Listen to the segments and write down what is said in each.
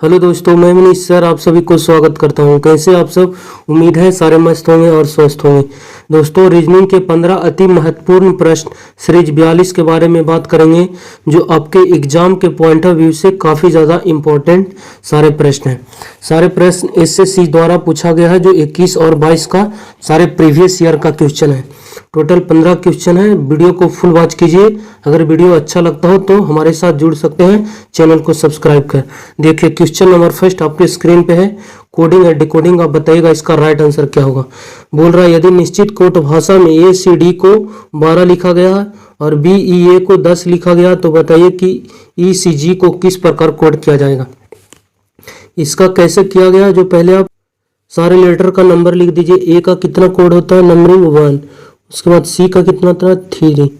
Hello दोस्तों, मैं Manish sir आप सभी को स्वागत करता हूं। कैसे आप सब? उम्मीद है सारे मस्त होंगे और स्वस्थ होंगे। दोस्तों, रीजनिंग के 15 अति महत्वपूर्ण प्रश्न सीरीज 42 के बारे में बात करेंगे, जो आपके एग्जाम के पॉइंट ऑफ व्यू से काफ़ी ज़्यादा इम्पोर्टेंट सारे प्रश्न हैं। सारे प्रश्न एसएससी द्वारा पूछा गया है, जो 21 और 22 का सारे प्रीवियस ईयर का क्वेश्चन है। टोटल 15 क्वेश्चन है। वीडियो को फुल वॉच कीजिए। अगर वीडियो अच्छा लगता हो तो हमारे साथ जुड़ सकते हैं, चैनल को सब्सक्राइब कर देखिए। क्वेश्चन नंबर फर्स्ट आपके स्क्रीन पे है। कोडिंग एंड डिकोडिंग, आप बताइएगा इसका राइट आंसर क्या होगा। बोल रहा है, यदि निश्चित कोट भाषा में ACD को 12 लिखा गया है और BEA को 10 लिखा गया, तो बताइए कि ECG को किस प्रकार कोड किया जाएगा। इसका कैसे किया गया, जो पहले आप सारे लेटर का नंबर लिख दीजिए। A का कितना कोड होता है, नंबरिंग 1। उसके बाद C का कितना था, 3।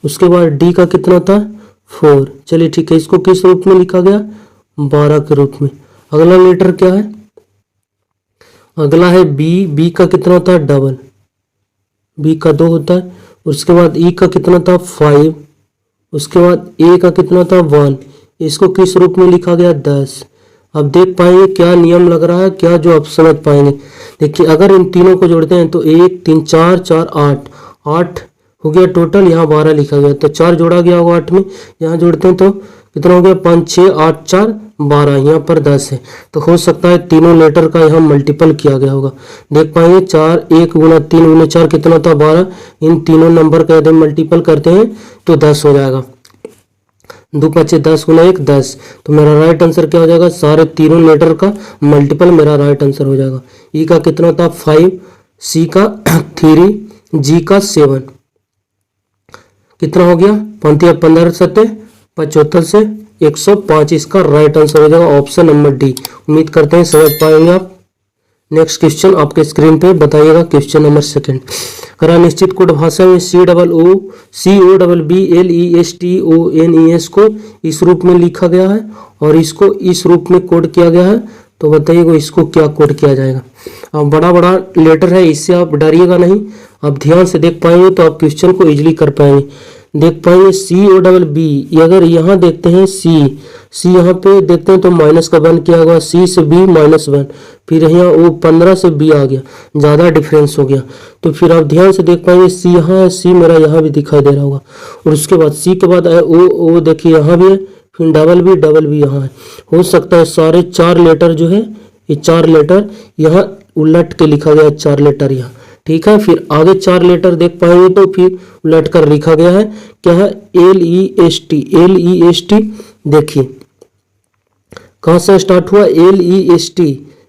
उसके बाद D का कितना था, 4। चलिए ठीक है, इसको किस रूप में लिखा गया, 12 के रूप में। अगला लेटर क्या है, अगला है B का कितना था, डबल। B का 2 होता है। उसके बाद E का कितना था, 5। उसके बाद A का कितना था, 1। इसको किस रूप में लिखा गया, 10। अब देख पाएंगे क्या नियम लग रहा है, क्या जो आप समझ पाएंगे। देखिए, अगर इन तीनों को जोड़ते हैं तो 1 3 4 4 8 हो गया टोटल। यहाँ 12 लिखा गया तो 4 जोड़ा गया होगा 8 में। यहाँ जोड़ते हैं तो कितना हो गया, 5 6 8 4 12। यहाँ पर 10 है, तो हो सकता है तीनों लेटर का यहाँ मल्टीपल किया गया होगा। देख पाएंगे 4 1 गुना 3 गुना 4 कितना था, 12। इन तीनों नंबर का यदि मल्टीपल करते हैं तो 10 हो जाएगा। 2 5 10 गुना 1 10। तो मेरा राइट आंसर क्या हो जाएगा, सारे तीनों लेटर का मल्टीपल मेरा राइट आंसर हो जाएगा। ई का कितना था, 5। सी का 3। जी का 7। कितना हो गया, 15 7 75 से 105। इसका राइट आंसर हो जाएगा ऑप्शन नंबर डी। उम्मीद करते हैं समझ पाएंगे आप। नेक्स्ट क्वेश्चन आपके स्क्रीन पे बताइएगा। क्वेश्चन नंबर सेकंड, करा निश्चित कोड भाषा में COOBBLESTONES को इस रूप में लिखा गया है और इसको इस रूप में कोड किया गया है, तो बताइएगा इसको क्या कोड किया जाएगा। अब बड़ा बड़ा लेटर है, इससे आप डरिएगा नहीं। आप ध्यान से देख पाएंगे तो आप क्वेश्चन को इजीली कर पाएंगे। देख पाएंगे COBB, अगर यहाँ देखते हैं C यहाँ पे देखते हैं तो माइनस का 1 किया हुआ, C से B -1। फिर यहाँ वो 15 से B आ गया, ज़्यादा डिफरेंस हो गया। तो फिर आप ध्यान से देख पाएंगे C यहाँ है, C मेरा यहाँ भी दिखाई दे रहा होगा। और उसके बाद C के बाद आए O देखिए यहाँ भी है, फिर डबल B यहाँ है। हो सकता है सारे 4 लेटर जो है, ये 4 लेटर यहाँ उलट के लिखा गया है, 4 लेटर यहाँ। ठीक है, फिर आगे 4 लेटर देख पाएंगे तो फिर उलट कर लिखा गया है, क्या है, LEST। देखिए कहाँ से स्टार्ट हुआ, LEST।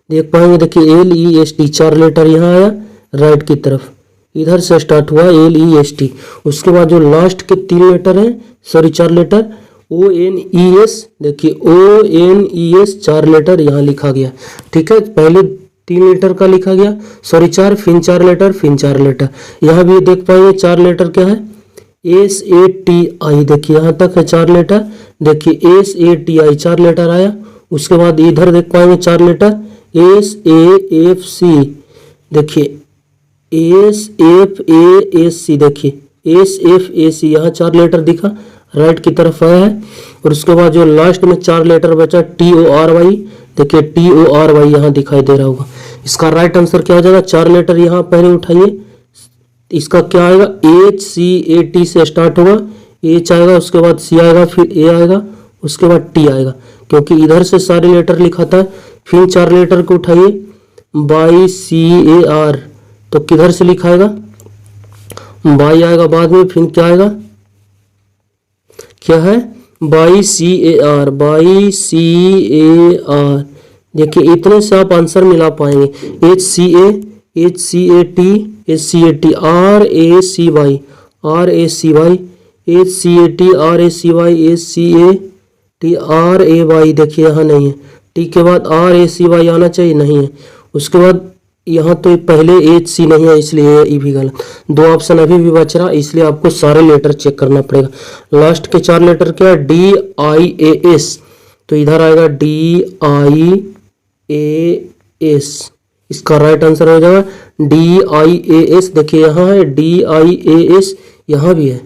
देख पाएंगे, देखिए LEST 4 लेटर यहाँ आया राइट की तरफ, इधर से स्टार्ट हुआ LEST। उसके बाद जो लास्ट के 3 लेटर हैं, सॉरी 4 लेटर, ONES। देखिए ONES 4 लेटर यहाँ लिखा गया। ठीक है, पहले 3 लेटर का लिखा गया, सॉरी 4, फिर 4 लेटर, फिर 4 लेटर। यहाँ भी देख पाएंगे 4 लेटर क्या है, SATI। देखिए यहाँ तक है 4 लेटर। देखिए SATI 4 लेटर आया। उसके बाद इधर देख पाएंगे 4 लेटर, SAFC। देखिए SFASC, देखिए SFAC यहाँ 4 लेटर दिखा, राइट की तरफ आया है। और उसके बाद जो लास्ट में 4 लेटर बचा, TORY। देखिए TORY यहाँ दिखाई दे रहा होगा। इसका राइट आंसर क्या हो जाएगा, 4 लेटर यहाँ पहले उठाइए। इसका क्या आएगा, HCAT से स्टार्ट होगा, H आएगा, उसके बाद C आएगा, फिर A आएगा, उसके बाद T आएगा, क्योंकि इधर से सारे लेटर लिखा था। फिर 4 लेटर को उठाइए, BYCAR, तो किधर से लिखाएगा, बाई आएगा बाद में, फिर क्या आएगा, क्या है, BYCAR। देखिए इतने से आप आंसर मिला पाएंगे। HCA HCAT HCAT RACY HCAT RACY देखिए यहाँ नहीं है। T के बाद RACY आना चाहिए, नहीं है। उसके बाद यहाँ तो पहले HC नहीं है, इसलिए ये भी गलत। 2 ऑप्शन अभी भी बच रहा, इसलिए आपको सारे लेटर चेक करना पड़ेगा। लास्ट के 4 लेटर क्या है, DIAS, तो इधर आएगा DIAS। इसका राइट आंसर हो जाएगा DIAS। देखिए यहाँ है DIAS, यहाँ भी है,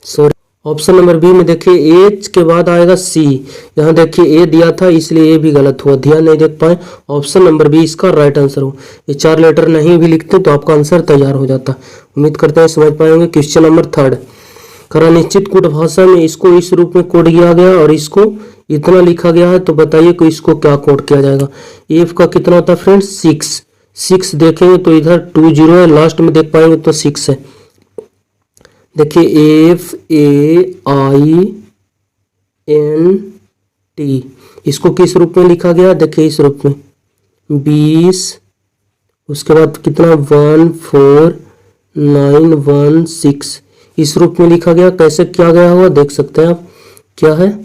सॉरी। ऑप्शन नंबर बी में देखिए एच के बाद आएगा सी। यहाँ देखिए ए दिया था इसलिए ए भी गलत हुआ, ध्यान नहीं देख पाए। ऑप्शन नंबर बी इसका राइट आंसर हो। ये 4 लेटर नहीं भी लिखते तो आपका आंसर तैयार हो जाता। उम्मीद करते हैं समझ पाएंगे। क्वेश्चन नंबर 3, खरा निश्चित कूट भाषा में इसको इस रूप में कोड किया गया और इसको इतना लिखा गया है, तो बताइए कि इसको क्या कोड किया जाएगा। एफ का कितना होता है फ्रेंड्स 6 देखेंगे तो इधर 2 0 है, लास्ट में देख पाएंगे तो 6 है। देखिए FAINT, इसको किस रूप में लिखा गया, देखिए इस रूप में 20, उसके बाद कितना 14916 इस रूप में लिखा गया। कैसे किया गया होगा देख सकते हैं आप। क्या है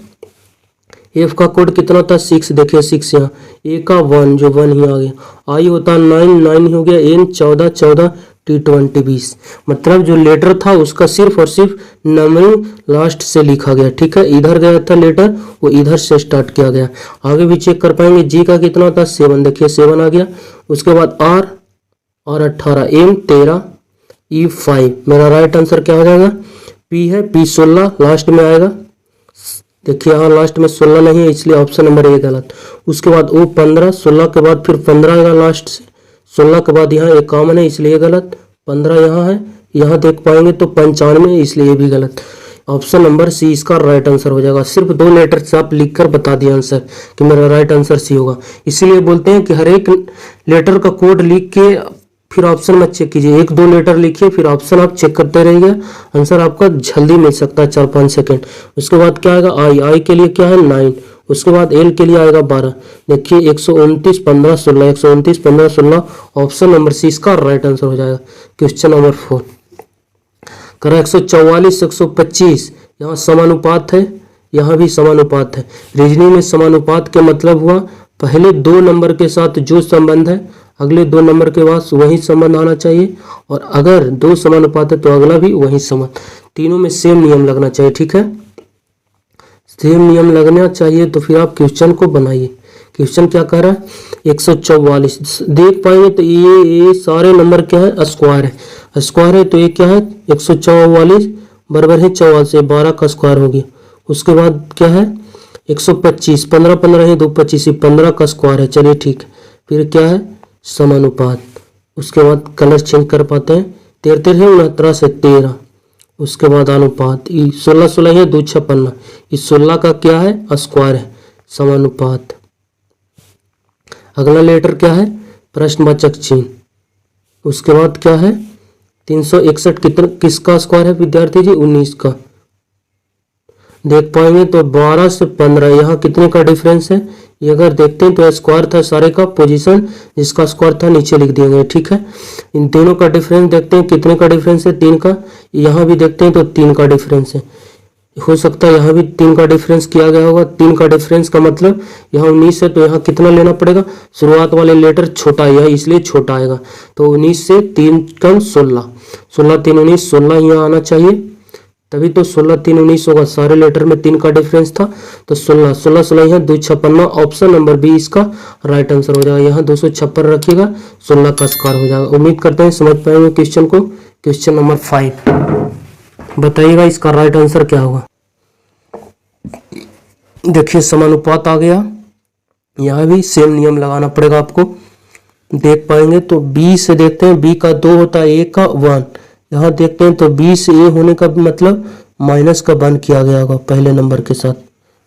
एफ का कोड कितना होता है 6, देखिए 6 यहाँ, ए का 1 जो 1 ही आ गया, आई होता है 9 ही हो गया, एन 14 T20 20। मतलब जो लेटर था उसका सिर्फ और सिर्फ नंबरिंग लास्ट से लिखा गया। ठीक है, इधर गया था लेटर वो इधर से स्टार्ट किया गया। आगे भी चेक कर पाएंगे। जी का कितना होता है 7, देखिए 7 आ गया। उसके बाद आर 18, एम 13, ई 5। मेरा राइट आंसर क्या हो जाएगा, पी है, पी 16 लास्ट में आएगा। देखिए यहाँ लास्ट में 16 नहीं है इसलिए ऑप्शन नंबर ए गलत। उसके बाद ओ 15, 16 के बाद फिर 15 आएगा लास्ट से, 16 के बाद यहाँ 51 है इसलिए गलत, 15 यहाँ है, यहाँ देख पाएंगे तो 95 इसलिए ये भी गलत। ऑप्शन नंबर सी इसका राइट आंसर हो जाएगा। सिर्फ 2 लेटर से आप लिखकर बता दिए आंसर कि मेरा राइट आंसर सी होगा। इसीलिए बोलते हैं कि हर एक लेटर का कोड लिख के फिर ऑप्शन मत चेक कीजिए, 1-2 लेटर लिखिए फिर ऑप्शन आप चेक करते रहिए, आंसर आपका जल्दी मिल सकता है 4-5 सेकेंड। उसके बाद क्या आएगा आई के लिए क्या है 9, उसके बाद एल के लिए आएगा 12। देखिए 129 15 16, 129 15 16 ऑप्शन नंबर सी इसका राइट आंसर हो जाएगा। क्वेश्चन नंबर 4 करा 144 125, यहाँ समानुपात है, यहाँ भी समानुपात है। रीजनिंग में समानुपात के मतलब हुआ पहले 2 नंबर के साथ जो संबंध है अगले 2 नंबर के बाद वही संबंध आना चाहिए, और अगर 2 समानुपात है तो अगला भी वही संबंध, तीनों में सेम नियम लगना चाहिए। ठीक है, सेम नियम लगना चाहिए तो फिर आप क्वेश्चन को बनाइए। क्वेश्चन क्या कह रहा है 144, देख पाएंगे तो ये सारे नंबर क्या है स्क्वायर है, स्क्वायर है तो ये क्या है 144 बराबर है 44 से 12 का स्क्वायर हो गया। उसके बाद क्या है 125, 15 15 है 2 25, 15 का स्क्वायर है। चलिए ठीक, फिर क्या है समानुपात। उसके बाद कलर चेंज कर पाते हैं, 13 है 69 से 13। उसके बाद अनुपात 16 16 है 2 56, इस 16 का क्या है स्क्वायर है समानुपात। अगला लेटर क्या है प्रश्नवाचक चिन्ह। उसके बाद क्या है 361 कितना किसका स्क्वायर है विद्यार्थी जी 19 का। देख पाएंगे तो 12 से 15 यहाँ कितने का डिफरेंस है, ये अगर देखते हैं तो स्क्वायर था सारे का, पोजीशन जिसका स्क्वायर था नीचे लिख दिए गए। ठीक है, इन तीनों का डिफरेंस देखते हैं कितने का डिफरेंस है 3 का, यहाँ भी देखते हैं तो 3 का डिफरेंस है। हो सकता है यहाँ भी 3 का डिफरेंस किया गया होगा। 3 का डिफरेंस का मतलब यहाँ 19 है तो यहाँ कितना लेना पड़ेगा, शुरुआत वाले लेटर छोटा है इसलिए छोटा आएगा, तो 19 से 3 कम 16, 16 3 19 16 यहाँ आना चाहिए, तभी तो 16 3 19 होगा। सारे लेटर में 3 का डिफरेंस था तो 16 16 16 यहाँ 256, ऑप्शन नंबर बी इसका राइट आंसर हो जाएगा। यहाँ 256 रखिएगा 16 का स्क्वायर हो जाएगा। उम्मीद करते हैं समझ पाएंगे क्वेश्चन को। क्वेश्चन नंबर 5 बताइएगा इसका राइट आंसर क्या होगा। देखिए समानुपात आ गया, यहाँ भी सेम नियम लगाना पड़ेगा आपको। देख पाएंगे तो बी से देखते हैं, बी का 2 होता है ए का 1, यहाँ देखते हैं तो बी से ए होने का मतलब माइनस का 1 किया गया होगा पहले नंबर के साथ।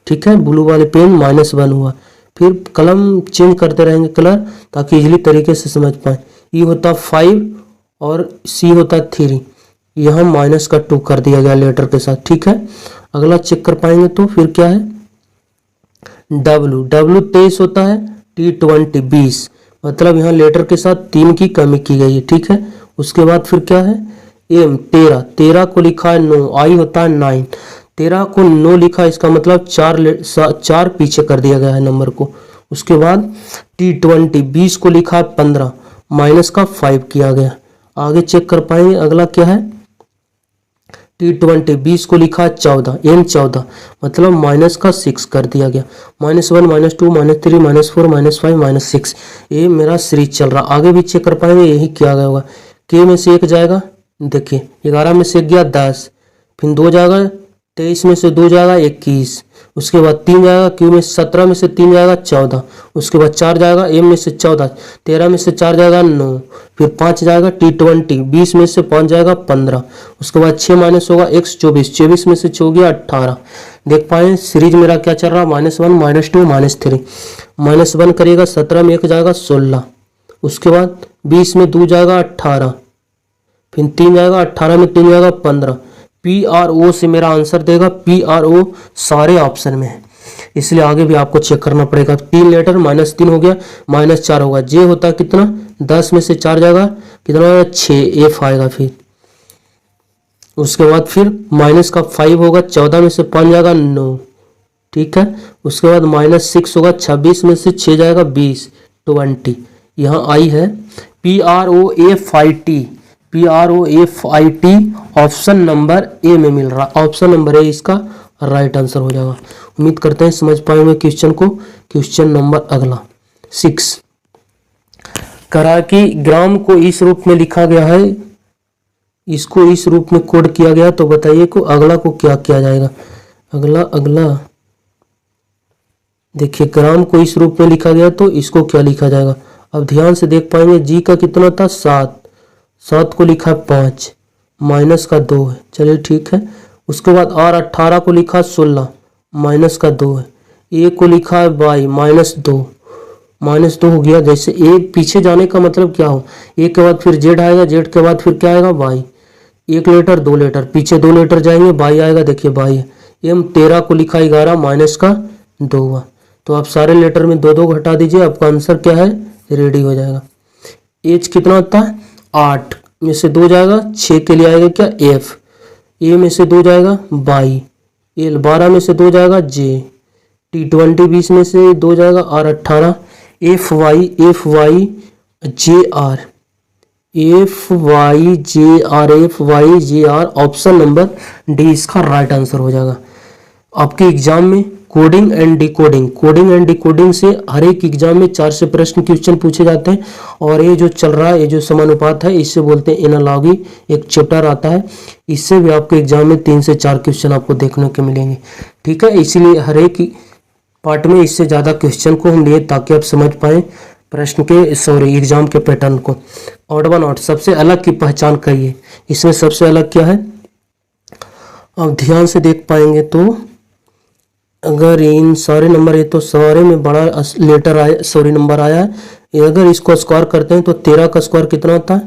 ठीक है, ब्लू वाले पेन -1 हुआ, फिर कलम चेंज करते रहेंगे कलर ताकि इजीली तरीके से समझ पाए। ई होता 5 और सी होता 3, यहाँ माइनस का 2 कर दिया गया लेटर के साथ। ठीक है, अगला चेक कर पाएंगे तो फिर क्या है डब्लू 23 होता है, T20 20, मतलब यहाँ लेटर के साथ 3 की कमी की गई है। ठीक है, उसके बाद फिर क्या है एम 13 को लिखा है 9, आई होता है 9, 13 को 9 लिखा, इसका मतलब 4 पीछे कर दिया गया है नंबर को। उसके बाद T20 20 को लिखा है 15, माइनस का 5 किया गया। आगे चेक कर पाएंगे अगला क्या है T20 20 को लिखा है 14, एम 14, मतलब माइनस का 6 कर दिया गया। -1 -2 -3 -4 -5 -6, ये मेरा सीरीज चल रहा। आगे भी चेक कर पाएंगे यही किया गया होगा। के में से 1 जाएगा, देखिए 11 में से 1 गया 10, फिर 2 जाएगा 23 में से 2 जाएगा 21, उसके बाद 3 जाएगा क्यू में, 17 में से 3 जाएगा 14, उसके बाद 4 जाएगा एम में से 14, 13 में से 4 जाएगा 9, फिर 5 जाएगा T20, 20 में से 5 जाएगा 15, उसके बाद 6 माइनस होगा x 24, 24 में से 6 हो गया 18। देख पाए सीरीज मेरा क्या चल रहा है, -1 -2 -3, -1 करिएगा 17 में 1 जाएगा 16, उसके बाद 20 में 2 जाएगा 18, फिर 3 जाएगा 18 में 3 जाएगा 15। PRO से मेरा आंसर देगा, PRO सारे ऑप्शन में है, इसलिए आगे भी आपको चेक करना पड़ेगा। 3 लेटर -3 हो गया, -4 होगा, जे होता है कितना, 10 में से 4 जाएगा कितना होगा 6, F आएगा। फिर उसके बाद फिर माइनस का 5 होगा, 14 में से 5 जाएगा 9, ठीक है। उसके बाद -6 होगा, 26 में से 6 जाएगा 20, 20 यहाँ आई है। PROFIT ऑप्शन नंबर ए में मिल रहा, ऑप्शन नंबर ए इसका राइट आंसर हो जाएगा। उम्मीद करते हैं समझ पाएंगे क्वेश्चन को। क्वेश्चन नंबर अगला 6, करा कि ग्राम को इस रूप में लिखा गया है, इसको इस रूप में कोड किया गया, तो बताइए को अगला को क्या किया जाएगा। अगला देखिए, ग्राम को इस रूप में लिखा गया तो इसको क्या लिखा जाएगा। अब ध्यान से देख पाएंगे, जी का कितना था 7 को लिखा 5, माइनस का 2 है, चलिए ठीक है। उसके बाद R 18 को लिखा 16, माइनस का 2 है। ए को लिखा है Y -2 हो गया। जैसे ए पीछे जाने का मतलब क्या हो, ए के बाद फिर जेड आएगा, जेड के बाद फिर क्या आएगा Y, 1 लेटर 2 लेटर पीछे 2 लेटर जाएंगे, Y आएगा, देखिए Y है। M 13 को लिखा 11, माइनस का 2 हुआ। तो आप सारे लेटर में 2 घटा दीजिए, आपका आंसर क्या है, रेडी हो जाएगा। एच कितना होता है, 8 में से 2 जाएगा, 6 के लिए आएगा क्या F, ए में से 2 जाएगा Y, L 12 में से 2 जाएगा J, T20 20 में से 2 जाएगा R 18, FY JR option number D इसका राइट आंसर हो जाएगा। आपके एग्जाम में कोडिंग एंड डिकोडिंग से हर एक एग्जाम में 4 से प्रश्न क्वेश्चन पूछे जाते हैं। और ये जो चल रहा है, ये जो समानुपात है, इससे बोलते हैं एनालॉगी, एक चैप्टर आता है, इससे भी आपके एग्जाम में 3 से 4 क्वेश्चन आपको देखने को मिलेंगे, ठीक है। इसीलिए हर एक पार्ट में इससे ज़्यादा क्वेश्चन को हम लिए ताकि आप समझ पाए प्रश्न के एग्जाम के पैटर्न को। ऑड वन ऑड सबसे अलग की पहचान करिए, इसमें सबसे अलग क्या है, अब ध्यान से देख पाएंगे तो अगर इन सारे नंबर, ये तो सारे में बड़ा लेटर आया, नंबर आया है, अगर इसको स्क्वायर करते हैं तो 13 का स्क्वायर कितना होता है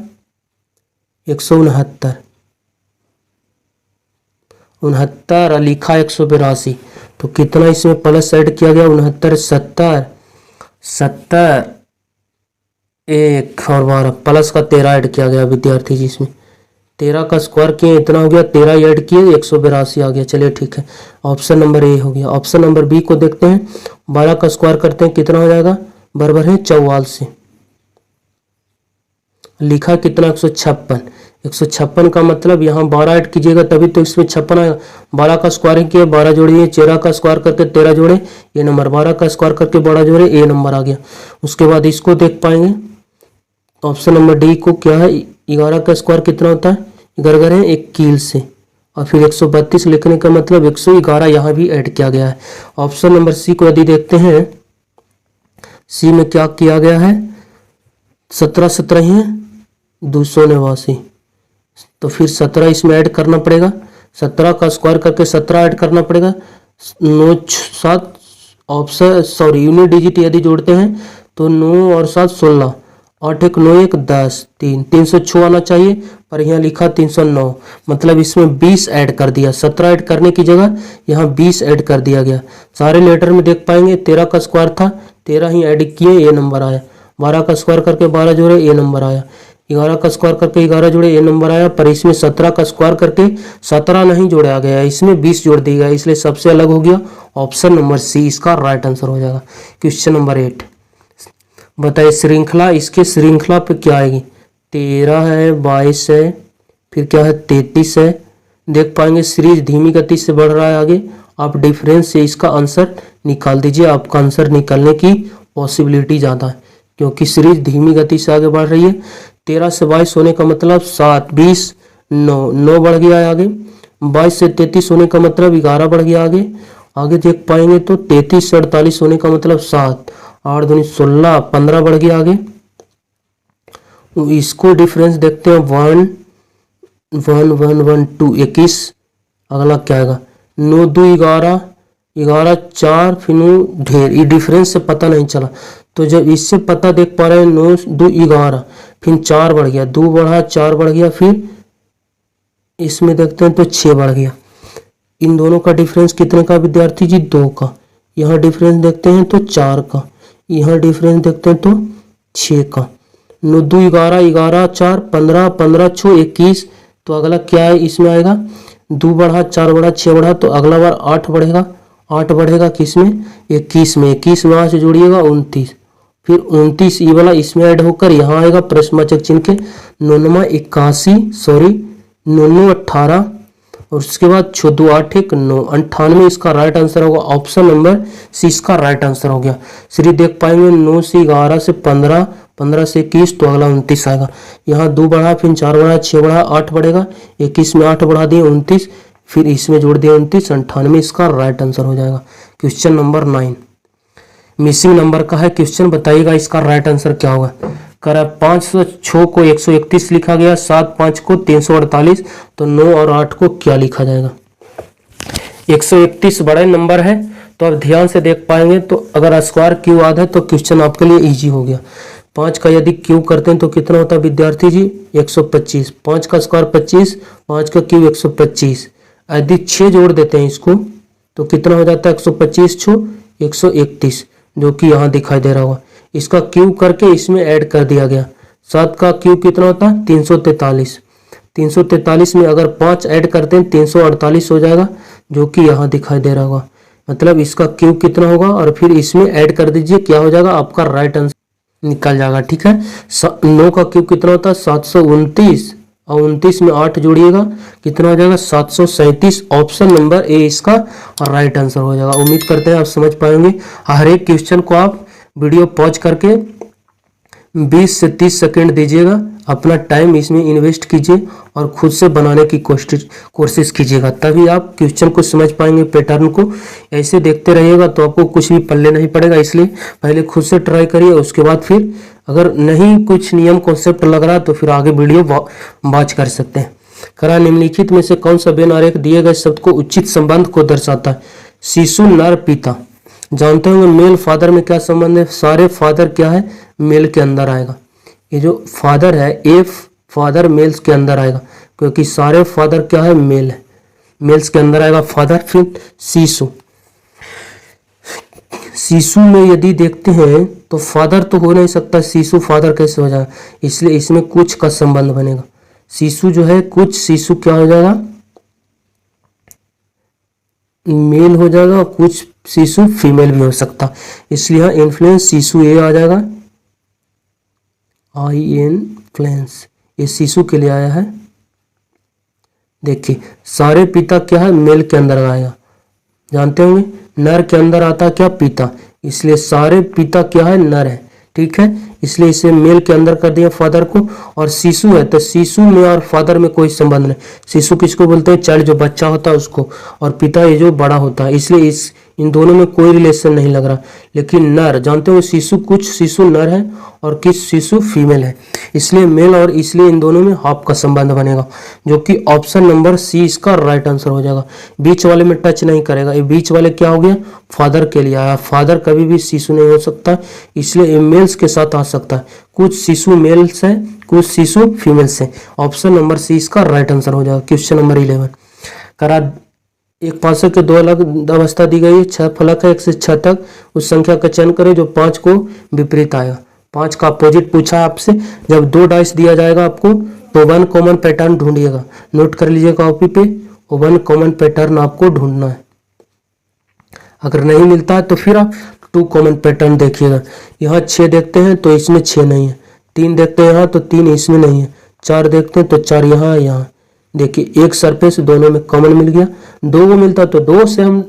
169, 69 लिखा 182, तो कितना इसमें प्लस ऐड किया गया 69 70 1 और 12 प्लस का 13 ऐड किया गया विद्यार्थी जी। इसमें 13 का स्क्वायर किए इतना हो गया, 13 ऐड किए 182 आ गया, चलिए ठीक है। ऑप्शन नंबर ए हो गया। ऑप्शन नंबर बी को देखते हैं, 12 का स्क्वायर करते हैं कितना हो जाएगा, बराबर है 44, लिखा कितना 156 का मतलब यहाँ 12 ऐड कीजिएगा तभी तो इसमें 56 आएगा। 12 का स्क्वायर किया 12 जोड़िए, 13 का स्क्वायर करके 13 जोड़े ये नंबर, 12 का स्क्वायर करके 12 जोड़े ये नंबर आ गया। उसके बाद इसको देख पाएंगे ऑप्शन नंबर डी को क्या है, 11 का स्क्वायर कितना होता है, 11 है 1 कील से, और फिर 132 लिखने का मतलब 111 यहाँ भी ऐड किया गया है। ऑप्शन नंबर सी को यदि देखते हैं, सी में क्या किया गया है, 17 ही है 289, तो फिर 17 इसमें ऐड करना पड़ेगा, 17 का स्क्वायर करके 17 ऐड करना पड़ेगा, 9 7 ऑप्शन यूनिट डिजिट यदि जोड़ते हैं तो 9 और 7 16, 8 1 9 1 10 3 306 आना चाहिए, पर यहाँ लिखा 309, मतलब इसमें 20 ऐड कर दिया, 17 ऐड करने की जगह यहाँ 20 ऐड कर दिया गया। सारे लेटर में देख पाएंगे 13 का स्क्वायर था, 13 ही ऐड किए ये नंबर आया, 12 का स्क्वायर करके 12 जोड़े ये नंबर आया, 11 का स्क्वायर करके 11 जोड़े ये नंबर आया, पर इसमें 17 का स्क्वायर करके 17 नहीं जोड़ा गया, इसमें 20 जोड़ दिया गया, इसलिए सबसे अलग हो गया। ऑप्शन नंबर सी इसका राइट आंसर हो जाएगा। क्वेश्चन नंबर 8 बताइए, श्रृंखला, इसके श्रृंखला पे क्या आएगी, 13 है 22 है, फिर क्या है 33 है। देख पाएंगे सीरीज धीमी गति से बढ़ रहा है आगे, आप डिफरेंस से इसका आंसर निकाल दीजिए, आपका आंसर निकलने की पॉसिबिलिटी ज़्यादा है क्योंकि सीरीज धीमी गति से आगे बढ़ रही है। 13 से 22 होने का मतलब 7 20 9 बढ़ गया है आगे, 22 से 33 होने का मतलब 11 बढ़ गया आगे। आगे देख पाएंगे तो 33 से 48 होने का मतलब 7, 8 दूनी 16, 15 बढ़ गया आगे। इसको डिफरेंस देखते हैं 1 1 1 1 2 21। अगला क्या आएगा 9 2 11, 11 4 फिर 9 ढेर। ये डिफरेंस से पता नहीं चला, तो जब इससे पता देख पा रहे हैं 9 2 11, फिर 4 बढ़ गया, 2 बढ़ा 4 बढ़ गया, फिर इसमें देखते हैं तो 6 बढ़ गया। इन दोनों का डिफरेंस कितने का विद्यार्थी जी 2 का। यहाँ डिफरेंस देखते हैं तो 4 का, यहाँ डिफरेंस देखते हैं तो 6 का। 9 2 11, 11 4 15, 15 6 21। तो अगला क्या है इसमें आएगा 2 बढ़ा 4 बढ़ा 6 बढ़ा, तो अगला बार 8 बढ़ेगा। 8 बढ़ेगा किस में 21 में, 21 वहाँ से जोड़िएगा 29, फिर 29 ये वाला इसमें ऐड होकर यहाँ आएगा प्रश्नवाचक चिन्ह के 9 81 सॉरी 9 18 और उसके बाद 6 2 8 1 9 98। इसका राइट आंसर होगा ऑप्शन नंबर सी, इसका राइट आंसर हो गया। श्री देख पाएंगे 9 से 11 से 15, 15 से 21, तो अगला 29 आएगा। यहाँ 2 बढ़ा फिर 4 बढ़ा 6 बढ़ा 8 बढ़ेगा, 21 में 8 बढ़ा दिए 29, फिर इसमें जोड़ दिया 29, 98 इसका राइट आंसर हो जाएगा। क्वेश्चन नंबर 9 मिसिंग नंबर का है क्वेश्चन, बताइएगा इसका राइट आंसर क्या होगा। करा 506 को 131 लिखा गया, 7 5 को 348, तो 9 और 8 को क्या लिखा जाएगा। 131 बड़े नंबर है, तो अब ध्यान से देख पाएंगे तो अगर स्क्वायर क्यू आधा है तो क्वेश्चन आपके लिए इजी हो गया। 5 का यदि क्यू करते हैं तो कितना होता है विद्यार्थी जी 125, 5 का स्क्वायर 25, 5 का क्यू 125। यदि 6 जोड़ देते हैं इसको तो कितना हो जाता है 125 छो 131, जो कि यहाँ दिखाई दे रहा होगा। इसका क्यू करके इसमें ऐड कर दिया गया। 7 का क्यू कितना होता है 343, 343 में अगर 5 ऐड करते हैं 348 हो जाएगा, जो कि यहाँ दिखाई दे रहा होगा। मतलब इसका क्यू कितना होगा और फिर इसमें ऐड कर दीजिए, क्या हो जाएगा आपका राइट आंसर निकल जाएगा। ठीक है, 9 का क्यू कितना होता है 729 और 29 में 8 जोड़िएगा कितना हो जाएगा 737। ऑप्शन नंबर ए इसका राइट आंसर हो जाएगा। उम्मीद करते हैं आप समझ पाएंगे। हर एक क्वेश्चन को आप वीडियो पॉज करके 20 से 30 सेकंड दीजिएगा, अपना टाइम इसमें इन्वेस्ट कीजिए और खुद से बनाने की कोशिश कीजिएगा, तभी आप क्वेश्चन को समझ पाएंगे। पैटर्न को ऐसे देखते रहिएगा तो आपको कुछ भी पल्ले नहीं पड़ेगा, इसलिए पहले खुद से ट्राई करिए, उसके बाद फिर अगर नहीं कुछ नियम कॉन्सेप्ट लग रहा तो फिर आगे वीडियो वॉच कर सकते हैं। करा निम्नलिखित में से कौन सा बेन आरेख दिए गए शब्द को उचित संबंध को दर्शाता है। शिशु नर पिता, जानते होंगे मेल फादर में क्या संबंध है। सारे फादर क्या है मेल के अंदर आएगा। ये जो फादर है ए फादर मेल्स के अंदर आएगा, क्योंकि सारे फादर क्या है मेल है, मेल्स के अंदर आएगा फादर। फिर शिशु, शिशु में यदि देखते हैं तो फादर तो हो नहीं सकता, शिशु फादर कैसे हो जाएगा, इसलिए इसमें कुछ का संबंध बनेगा। शिशु जो है कुछ शिशु क्या हो जाएगा मेल हो जाएगा, कुछ शिशु फीमेल भी हो सकता, इसलिए यहाँ इन्फ्लुएंस शिशु ए आ जाएगा। आई इन्फ्लुएंस ये शिशु के लिए आया है। देखिए सारे पिता क्या है मेल के अंदर आएगा, जानते होंगे नर के अंदर आता है क्या पिता, इसलिए सारे पिता क्या है नर है। ठीक है, इसलिए इसे मेल के अंदर कर दिया फादर को। और शिशु है तो शिशु में और फादर में कोई संबंध नहीं। शिशु किसको बोलते हैं चाइल्ड जो बच्चा होता है उसको, और पिता ये जो बड़ा होता है, इसलिए इन दोनों में कोई रिलेशन नहीं लग रहा। लेकिन नर जानते हो शिशु कुछ शिशु नर है और किस शिशु फीमेल है, इसलिए मेल, और इसलिए इन दोनों में हाफ का संबंध बनेगा, जो कि ऑप्शन नंबर सी इसका राइट आंसर हो जाएगा। बीच वाले में टच नहीं करेगा, ये बीच वाले क्या हो गया फादर के लिए आया। फादर कभी भी शिशु नहीं हो सकता, इसलिए ये मेल्स के साथ आ सकता है। कुछ शिशु मेल्स है कुछ शिशु फीमेल्स है। ऑप्शन नंबर सी इसका राइट आंसर हो जाएगा। क्वेश्चन नंबर 11 करा एक पार्श्व के दो अलग अवस्था दी गई है, 6 फलक है 1 से 6 तक, उस संख्या का चयन करें जो 5 को विपरीत आएगा। 5 का अपोजिट पूछा है आपसे। जब 2 डाइस दिया जाएगा आपको तो 1 कॉमन पैटर्न ढूंढिएगा, नोट कर लीजिएगा कॉपी पे, 1 कॉमन पैटर्न आपको ढूंढना है। अगर नहीं मिलता है तो फिर आप 2 कॉमन पैटर्न देखिएगा। यहाँ 6 देखते हैं तो इसमें 6 नहीं है, 3 देखते हैं यहाँ तो 3 इसमें नहीं है, 4 देखते हैं तो 4 यहाँ यहाँ। देखिए एक सरफेस दोनों में कॉमन मिल गया, 2 को मिलता तो 2 से हम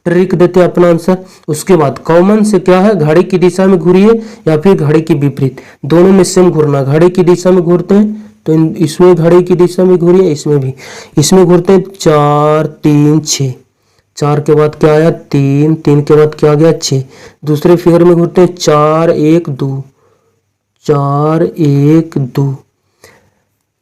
ट्रिक देते हैं अपना आंसर। उसके बाद कॉमन से क्या है घड़ी की दिशा में घूरिए या फिर घड़ी की विपरीत, दोनों में सेम घूरना। घड़ी की दिशा में घूरते हैं तो इसमें घड़ी की दिशा में घूरिए, इसमें भी। इसमें घूरते हैं 4 3 6, 4 के बाद क्या आया 3, 3 के बाद क्या आ गया 6। दूसरे फिगर में घूरते हैं 4 1 2, 4 1 2।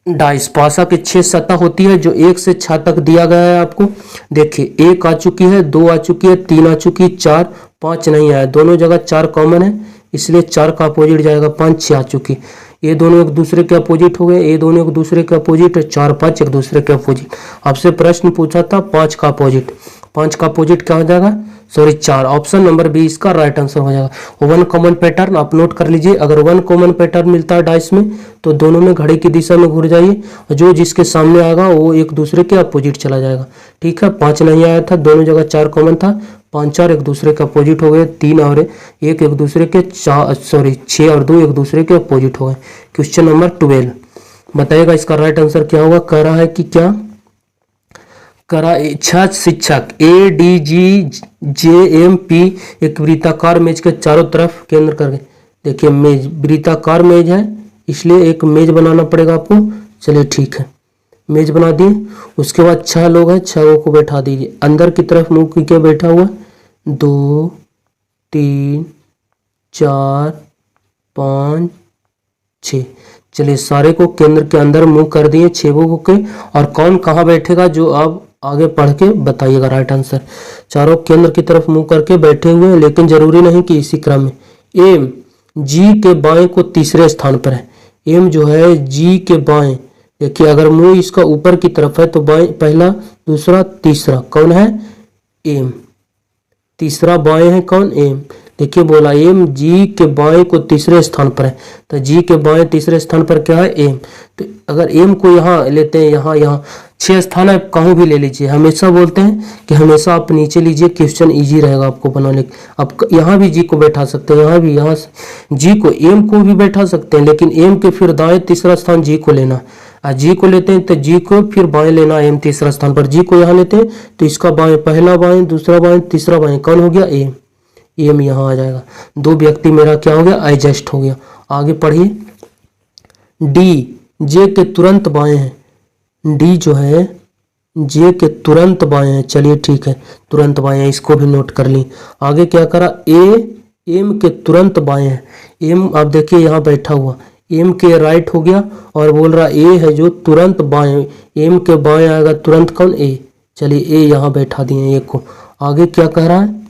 डाइस पासा के 6 सतह होती है जो 1 से 6 तक दिया गया है आपको। देखिए 1 आ चुकी है, 2 आ चुकी है, 3 आ चुकी है, 4 5 नहीं आया, दोनों जगह 4 कॉमन है इसलिए 4 का अपोजिट जाएगा 5 6 आ चुकी। ये दोनों एक दूसरे के अपोजिट हो गए, ये दोनों एक दूसरे के अपोजिट है, 4 5 एक दूसरे के अपोजिट। आपसे प्रश्न पूछा था 5 का अपोजिट, 5 का अपोजिट क्या हो जाएगा, सॉरी 4। ऑप्शन नंबर बी इसका राइट आंसर हो जाएगा। वन कॉमन पैटर्न आप नोट कर लीजिए, अगर वन कॉमन पैटर्न मिलता है डाइस में तो दोनों में घड़ी की दिशा में घूर जाइए, जो जिसके सामने आएगा वो एक दूसरे के अपोजिट चला जाएगा। ठीक है, 5 नहीं आया था, दोनों जगह 4 कॉमन था, 5 4 एक दूसरे के अपोजिट हो गए, 3 और 1 एक दूसरे के 6 और 2 एक दूसरे के अपोजिट हो गए। क्वेश्चन नंबर 12 बताइएगा इसका राइट आंसर क्या होगा। कह रहा है कि क्या करा 6 शिक्षक ADGJMP एक वृत्ताकार मेज के चारों तरफ केंद्र करके। देखिए मेज वृत्ताकार मेज है इसलिए एक मेज बनाना पड़ेगा आपको। चलिए ठीक है, मेज बना दिए। उसके बाद 6 लोग हैं, 6 लोगों को बैठा दीजिए। अंदर की तरफ मुंह करके बैठा हुआ 2 3 4 5 6। चलिए सारे को केंद्र के अंदर मुंह कर दिए 6 लोगों के। और कौन कहाँ बैठेगा जो आप आगे पढ़ के बताइएगा राइट आंसर। चारों केंद्र की तरफ मुंह करके बैठे हुए हैं, लेकिन जरूरी नहीं कि इसी क्रम में। एम जी के बाएं को तीसरे स्थान पर है। एम जो है जी के बाएं, देखिए अगर मुंह इसका ऊपर की तरफ है तो बाएं पहला दूसरा तीसरा कौन है, एम। तीसरा बाएं है कौन, एम। देखिए बोला एम जी के बाएं को तीसरे स्थान पर है, तो जी के बाएं तीसरे स्थान पर क्या है, एम। तो अगर एम को यहाँ लेते हैं, यहाँ 6 स्थान है, कहूँ भी ले लीजिए। हमेशा बोलते हैं कि हमेशा आप नीचे लीजिए, क्वेश्चन इजी रहेगा आपको बनाने। आप यहाँ भी जी को बैठा सकते हैं, यहाँ भी, यहाँ जी को एम को भी बैठा सकते हैं, लेकिन एम के फिर दाएं तीसरा स्थान जी को लेना। जी को लेते हैं तो जी को फिर बाएं लेना, एम तीसरा स्थान पर। जी को यहाँ लेते हैं तो इसका बाएं पहला बाएं दूसरा बाएं तीसरा बाएं कौन हो गया, एम। एम यहाँ आ जाएगा। 2 व्यक्ति मेरा क्या हो गया, एडजस्ट हो गया। आगे पढ़िए। डी जे के तुरंत बाएं है। डी जो है जे के तुरंत बाएं है। चलिए ठीक है, तुरंत बाएं है, इसको भी नोट कर ली। आगे क्या करा, ए एम के तुरंत बाएं है। एम आप देखिए यहाँ बैठा हुआ, एम के राइट हो गया और बोल रहा ए है जो तुरंत बाएं। एम के बाएं आएगा तुरंत कौन, ए। चलिए ए यहाँ बैठा दिए ए को। आगे क्या कह रहा है,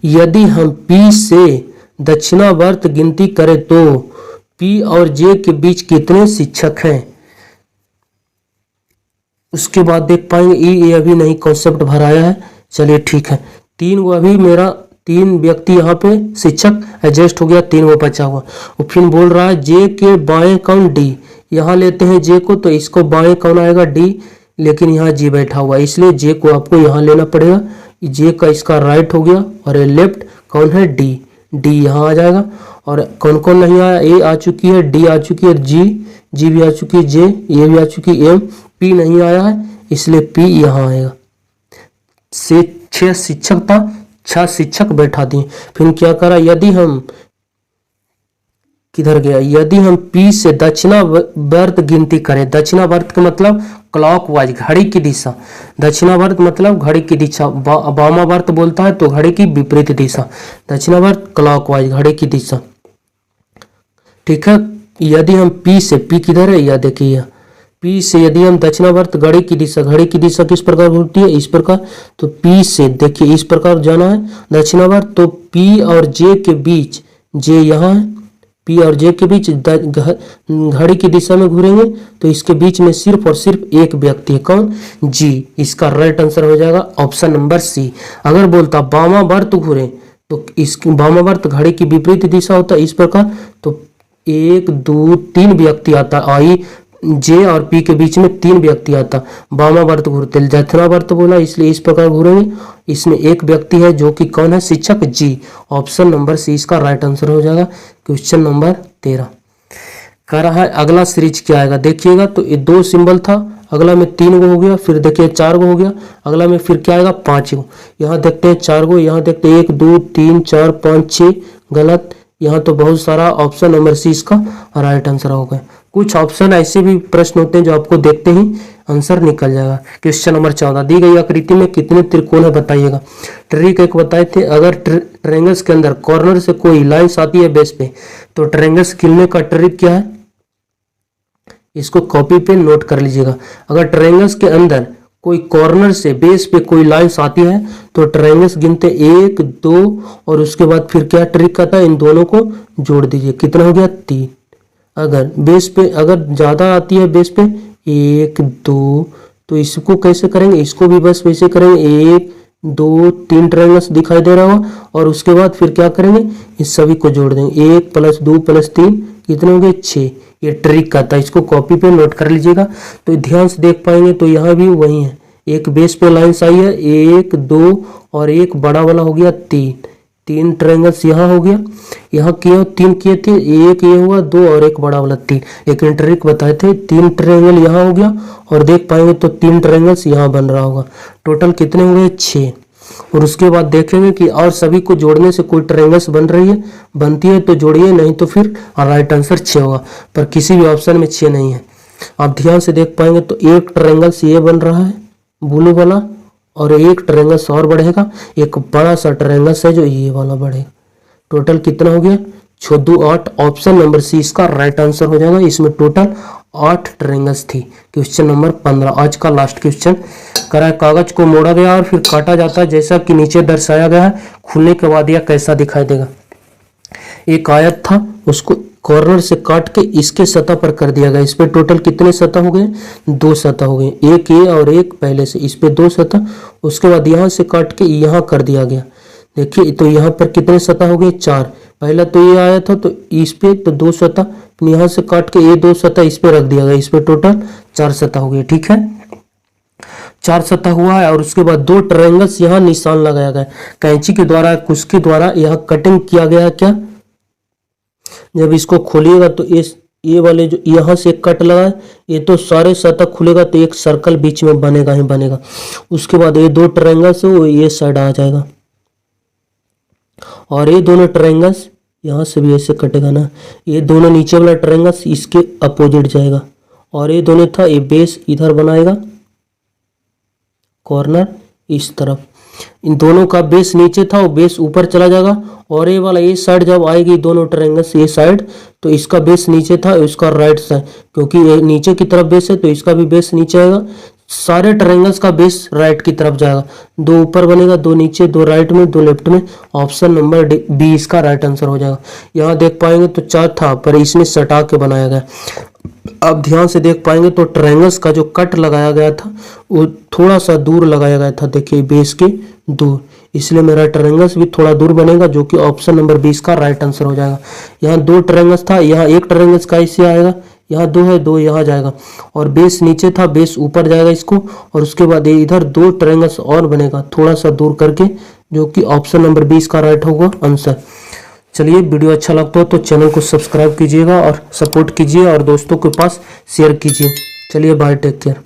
यदि हम P से दक्षिणावर्त गिनती करें तो P और J के बीच कितने शिक्षक हैं। उसके बाद देख पाएंगे ये अभी नहीं कॉन्सेप्ट भराया है। चलिए ठीक है, 3 वो अभी मेरा 3 व्यक्ति यहाँ पे शिक्षक एडजस्ट हो गया, 3 वो बचा हुआ। और फिर बोल रहा है J के बाएं कौन, D। यहाँ लेते हैं J को तो इसको बाएं कौन आएगा, D। लेकिन यहाँ J बैठा हुआ इसलिए J को आपको यहाँ लेना पड़ेगा। जे का इसका राइट हो गया और ये लेफ्ट कौन है, डी। डी यहाँ आ जाएगा। और कौन कौन नहीं आया, ए आ चुकी है, डी आ चुकी है, जी भी आ चुकी है, जे ये भी आ चुकी है, एम। पी नहीं आया है इसलिए पी यहाँ आएगा। से 6 शिक्षक था, 6 शिक्षक बैठा दिए। फिर क्या करा, यदि हम किधर गया, यदि हम P से दक्षिणावर्त गिनती करें। दक्षिणावर्त का मतलब क्लॉकवाइज, घड़ी की दिशा। दक्षिणावर्त मतलब घड़ी की दिशा, वामावर्त बोलता है तो घड़ी की विपरीत दिशा। दक्षिणावर्त क्लॉकवाइज, घड़ी की दिशा। ठीक है, यदि हम P से, P किधर है, यह देखिए P से यदि हम दक्षिणावर्त घड़ी की दिशा किस प्रकार होती है, इस प्रकार। तो P से देखिए इस प्रकार जाना है दक्षिणावर्त, तो P और J के बीच, J यहाँ है, P और J के बीच घड़ी की दिशा में घूरेंगे तो इसके बीच में सिर्फ और सिर्फ एक व्यक्ति है, कौन, G। इसका राइट आंसर हो जाएगा ऑप्शन नंबर सी। अगर बोलता वामावर्त घूरे तो इसकी वामावर्त घड़ी की विपरीत दिशा होता है इस प्रकार, तो 1 2 3 व्यक्ति आता, आई J और P के बीच में 3 व्यक्ति आता। वामावर्त घूरते, दक्षिणावर्त बोला इसलिए इस प्रकार घूरेंगे। इसमें एक व्यक्ति है जो कि कौन है, शिक्षक, जी। ऑप्शन नंबर सी इसका राइट आंसर हो जाएगा। क्वेश्चन नंबर 13 कह रहा है अगला सीरीज क्या आएगा, देखिएगा। तो ये 2 सिंबल था, अगला में 3 गो हो गया, फिर देखिए 4 गो हो गया, अगला में फिर क्या आएगा 5 गो। यहाँ देखते हैं 4 गो, यहाँ देखते हैं 1 2 3 4 5 6, गलत। यहाँ तो बहुत सारा, ऑप्शन नंबर सी इसका राइट आंसर हो गया। कुछ ऑप्शन ऐसे भी प्रश्न होते हैं जो आपको देखते ही आंसर निकल जाएगा। क्वेश्चन नंबर 14, दी गई आकृति में कितने त्रिकोण है बताइएगा। ट्रिक एक बताए थे, अगर ट्रायंगल्स के अंदर कॉर्नर से कोई लाइंस आती है बेस पे तो ट्रायंगल्स गिनने का ट्रिक क्या है, इसको कॉपी पे नोट कर लीजिएगा। अगर ट्रायंगल्स के अंदर कोई कॉर्नर से बेस पे कोई लाइंस आती है तो ट्रायंगल्स गिनते 1 2 और उसके बाद फिर क्या ट्रिक आता है, इन दोनों को जोड़ दीजिए। कितना हो गया 3। अगर बेस पे अगर ज्यादा आती है बेस पे 1 2 तो इसको कैसे करेंगे, इसको भी बस वैसे करेंगे 1 2 3 ट्रायंगल्स दिखाई दे रहा होगा और उसके बाद फिर क्या करेंगे, इस सभी को जोड़ देंगे। 1 + 2 + 3 कितने हो गए 6। ये ट्रिक का था, इसको कॉपी पे नोट कर लीजिएगा। तो ध्यान से देख पाएंगे तो यहाँ भी वही है, एक बेस पे लाइंस आई है 1 2 और एक बड़ा वाला हो गया 3 ट्रायंगल्स यहाँ हो गया। यहाँ किए 3 किए थे, एक ये हुआ 2 और एक बड़ा वाला 3। लेकिन ट्रिक बताए थे 3 ट्रायंगल यहाँ हो गया और देख पाएंगे तो 3 ट्रायंगल्स यहाँ बन रहा होगा। टोटल कितने हो गए 6। और उसके बाद देखेंगे कि और सभी को जोड़ने से कोई ट्रायंगल्स बन रही है, बनती है तो जोड़िए, नहीं तो फिर राइट आंसर 6 होगा। पर किसी भी ऑप्शन में 6 नहीं है। आप ध्यान से देख पाएंगे तो एक ट्रायंगल्स ये बन रहा है ब्लू वाला और एक ट्रायंगल्स और बढ़ेगा, एक बड़ा सा ट्रायंगल्स है जो ये वाला बढ़ेगा। टोटल कितना हो गया 6 2 8। ऑप्शन नंबर सी इसका राइट आंसर हो जाएगा। इसमें टोटल 8 ट्रायंगल्स थी। क्वेश्चन नंबर 15 आज का लास्ट क्वेश्चन करा है। कागज को मोड़ा गया और फिर काटा जाता है जैसा कि नीचे दर्शाया गया है। खुलने के बाद यह कैसा दिखाई देगा। एक आयत था, उसको कॉर्नर से काट के इसके सतह पर कर दिया गया। इस पे टोटल कितने सतह हो गए 2 सतह हो गए, एक ये और एक पहले से, इस पे 2 सतह। उसके बाद यहाँ से काट के यहाँ कर दिया गया। देखिए तो यहाँ पर कितने सतह हो गए 4। पहला तो ये आया था तो इस पे तो 2 सतह, यहाँ से काट के ये 2 सतह इस पे रख दिया गया। इस पे टोटल 4 सतह हो गए। ठीक है 4 सतह हुआ है। और उसके बाद 2 ट्रायंगल्स यहाँ निशान लगाया गया, कैंची के द्वारा उसके द्वारा यहाँ कटिंग किया गया। क्या जब इसको खोलिएगा तो ये वाले जो यहाँ से कट लगा है ये तो सारे सतह खुलेगा तो एक सर्कल बीच में बनेगा ही बनेगा। उसके बाद ये 2 ट्रायंगल्स है वो ये साइड आ जाएगा और ये दोनों ट्रायंगल्स यहाँ से भी ऐसे कटेगा ना, ये दोनों नीचे वाला ट्रायंगल्स इसके अपोजिट जाएगा और ये दोनों था ये बेस इधर बनाएगा कॉर्नर इस तरफ। इन दोनों का बेस नीचे था वो बेस ऊपर चला जाएगा और ये वाला ये साइड जब आएगी दोनों ट्रायंगल्स ये साइड तो इसका बेस नीचे था इसका राइट साइड, क्योंकि ये नीचे की तरफ बेस है तो इसका भी बेस नीचे आएगा। सारे ट्रायंगल्स का बेस राइट की तरफ जाएगा, 2 ऊपर बनेगा 2 नीचे 2 राइट में 2 लेफ्ट में। ऑप्शन नंबर बी इसका राइट आंसर हो जाएगा। यहाँ देख पाएंगे तो 4 था पर इसमें सटा के बनाया गया। अब ध्यान से देख पाएंगे तो ट्रायंगल्स का जो कट लगाया गया था वो थोड़ा सा दूर लगाया गया था, देखिए बेस के दूर, इसलिए मेरा ट्रायंगल्स भी थोड़ा दूर बनेगा जो कि ऑप्शन नंबर 20 का राइट आंसर हो जाएगा। यहाँ 2 ट्रायंगल्स था, यहाँ एक ट्रायंगल्स का इससे आएगा, यहाँ 2 है 2 यहाँ जाएगा और बेस नीचे था बेस ऊपर जाएगा इसको और उसके बाद इधर 2 ट्रायंगल्स और बनेगा थोड़ा सा दूर करके जो कि ऑप्शन नंबर 20 का राइट होगा आंसर। चलिए वीडियो अच्छा लगता हो तो चैनल को सब्सक्राइब कीजिएगा और सपोर्ट कीजिए और दोस्तों के पास शेयर कीजिए। चलिए बाय, टेक केयर।